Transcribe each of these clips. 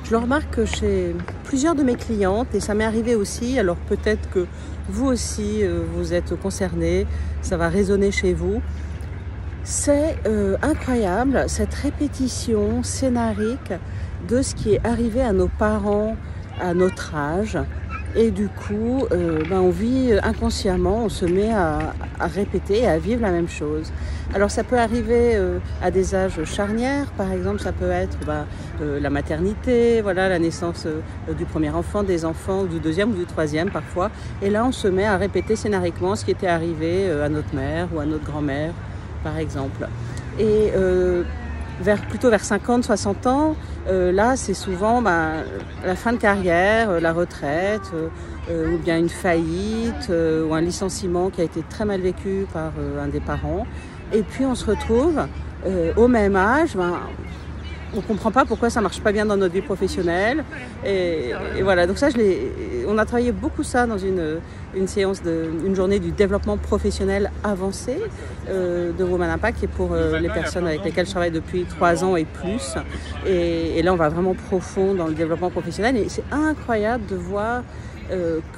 Je le remarque chez plusieurs de mes clientes et ça m'est arrivé aussi, alors peut-être que vous aussi vous êtes concernés, ça va résonner chez vous. C'est incroyable cette répétition scénarique de ce qui est arrivé à nos parents à notre âge. Et du coup, on vit inconsciemment, on se met à répéter et à vivre la même chose. Alors ça peut arriver à des âges charnières, par exemple ça peut être la maternité, voilà, la naissance du premier enfant, des enfants, du deuxième ou du troisième parfois. Et là on se met à répéter scénariquement ce qui était arrivé à notre mère ou à notre grand-mère, par exemple. Et plutôt vers 50, 60 ans, là c'est souvent la fin de carrière, la retraite, ou bien une faillite, ou un licenciement qui a été très mal vécu par un des parents. Et puis on se retrouve au même âge, on ne comprend pas pourquoi ça ne marche pas bien dans notre vie professionnelle. Et voilà, donc ça, on a travaillé beaucoup ça dans une séance, une journée du développement professionnel avancé de Women Impact, qui est pour les personnes avec lesquelles je travaille depuis 3 ans et plus. Et là, on va vraiment profond dans le développement professionnel. Et c'est incroyable de voir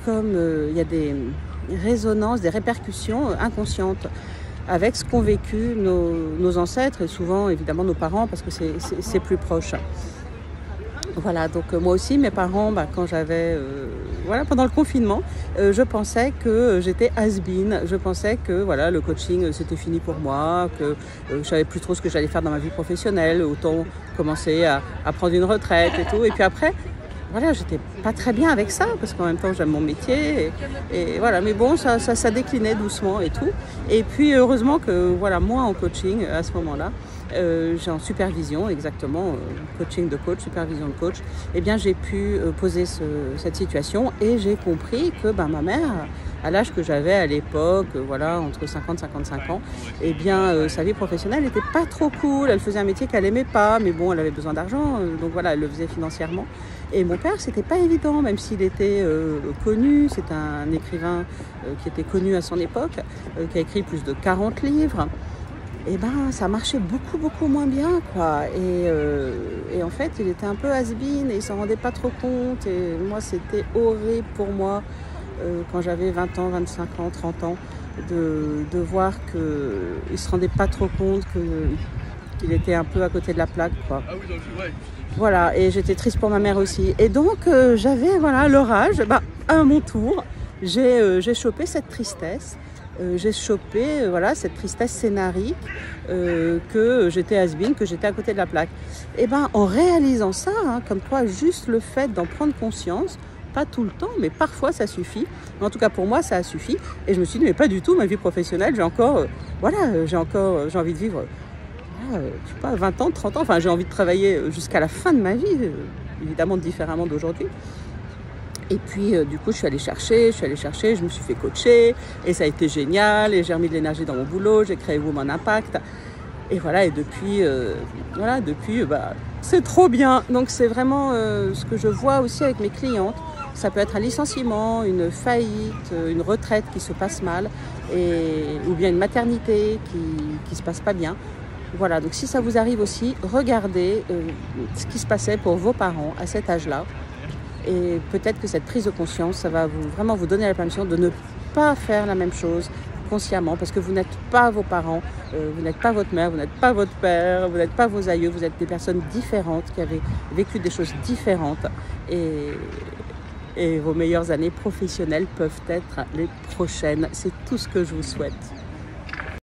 comme il y a des résonances, des répercussions inconscientes avec ce qu'ont vécu nos ancêtres et souvent évidemment nos parents parce que c'est plus proche. Voilà, donc moi aussi mes parents, quand j'avais pendant le confinement, je pensais que j'étais has-been, je pensais que le coaching c'était fini pour moi, que je savais plus trop ce que j'allais faire dans ma vie professionnelle, autant commencer à prendre une retraite et tout. Et puis après, j'étais pas très bien avec ça parce qu'en même temps j'aime mon métier et voilà, mais bon, ça déclinait doucement et tout. Et puis heureusement que moi en coaching à ce moment-là, j'ai en supervision exactement, coaching de coach, supervision de coach, j'ai pu poser cette situation et j'ai compris que ma mère, à l'âge que j'avais à l'époque, entre 50 et 55 ans, sa vie professionnelle n'était pas trop cool, elle faisait un métier qu'elle aimait pas, mais bon, elle avait besoin d'argent, donc elle le faisait financièrement. Et mon père, c'était pas évident, même s'il était connu, c'est un écrivain qui était connu à son époque, qui a écrit plus de 40 livres. Et ça marchait beaucoup moins bien, quoi. Et en fait, il était un peu has-been et il s'en rendait pas trop compte. Et moi, c'était horrible pour moi, quand j'avais 20 ans, 25 ans, 30 ans, de voir qu'il se rendait pas trop compte qu'il était un peu à côté de la plaque, quoi. Voilà, et j'étais triste pour ma mère aussi. Et donc, j'avais, leur âge, à mon tour, j'ai chopé cette tristesse. J'ai chopé cette tristesse scénarique, que j'étais has-been, que j'étais à côté de la plaque. Et en réalisant ça, comme quoi juste le fait d'en prendre conscience, pas tout le temps, mais parfois ça suffit. Mais en tout cas pour moi ça a suffi. Et je me suis dit mais pas du tout, ma vie professionnelle, j'ai envie de vivre 20 ans, 30 ans, j'ai envie de travailler jusqu'à la fin de ma vie, évidemment différemment d'aujourd'hui. Et puis du coup je suis allée chercher, je me suis fait coacher et ça a été génial et j'ai remis de l'énergie dans mon boulot, j'ai créé Women Impact et depuis c'est trop bien. Donc c'est vraiment ce que je vois aussi avec mes clientes. Ça peut être un licenciement, une faillite, une retraite qui se passe mal ou bien une maternité qui se passe pas bien. Voilà, donc si ça vous arrive aussi, regardez ce qui se passait pour vos parents à cet âge-là. Et peut-être que cette prise de conscience, ça va vraiment vous donner la permission de ne pas faire la même chose consciemment, parce que vous n'êtes pas vos parents, vous n'êtes pas votre mère, vous n'êtes pas votre père, vous n'êtes pas vos aïeux, vous êtes des personnes différentes qui avaient vécu des choses différentes et vos meilleures années professionnelles peuvent être les prochaines. C'est tout ce que je vous souhaite.